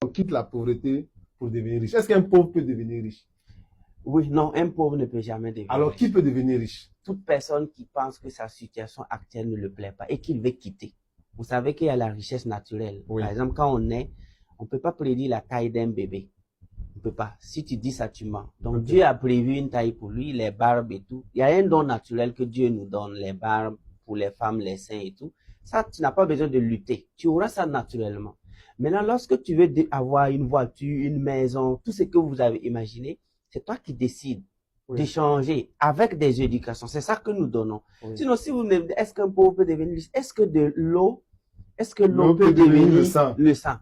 On quitte la pauvreté pour devenir riche. Est-ce qu'un pauvre peut devenir riche? Oui, non, un pauvre ne peut jamais devenir Alors, riche. qui peut devenir riche? Toute personne qui pense que sa situation actuelle ne le plaît pas et qu'il veut quitter. Vous savez qu'il y a la richesse naturelle. Oui. Par exemple, quand on naît, on ne peut pas prédire la taille d'un bébé. On ne peut pas. Si tu dis ça, tu mens. Donc, Ok. Dieu a prévu une taille pour lui, les barbes et tout. Il y a un don naturel que Dieu nous donne, les barbes pour les femmes, les seins et tout. Ça, tu n'as pas besoin de lutter. Tu auras ça naturellement. Maintenant, lorsque tu veux avoir une voiture, une maison, tout ce que vous avez imaginé, c'est toi qui décides d'échanger avec des éducations. C'est ça que nous donnons. Oui. Sinon, si vous me dites, est-ce qu'un pauvre peut devenir riche? Est-ce que l'eau peut devenir devenir le sang?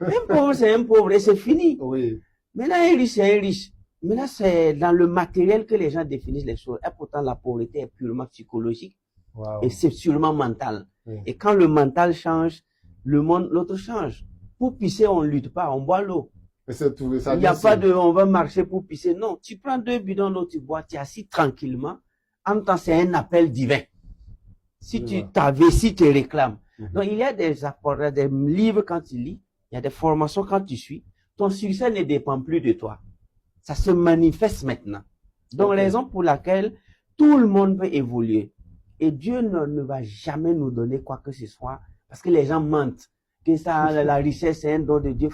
Un pauvre, c'est un pauvre et c'est fini. Oui. Maintenant, un riche, c'est un riche. Maintenant, c'est dans le matériel que les gens définissent les choses. Et pourtant, la pauvreté est purement psychologique. Wow. Et c'est sûrement mental. Oui. Et quand le mental change, le monde, l'autre change. Pour pisser, on ne lutte pas, on boit l'eau. Il n'y a pas de, on va marcher pour pisser. Non, tu prends 2 bidons d'eau, tu bois, tu es assis tranquillement. En même temps, c'est un appel divin. Si ta vessie te réclame. Donc, il y a des apports, des livres quand tu lis, il y a des formations quand tu suis. Ton succès ne dépend plus de toi. Ça se manifeste maintenant. Donc, raison pour laquelle tout le monde peut évoluer. Et Dieu ne va jamais nous donner quoi que ce soit parce que les gens mentent. Que ça, la richesse, c'est un don de Dieu.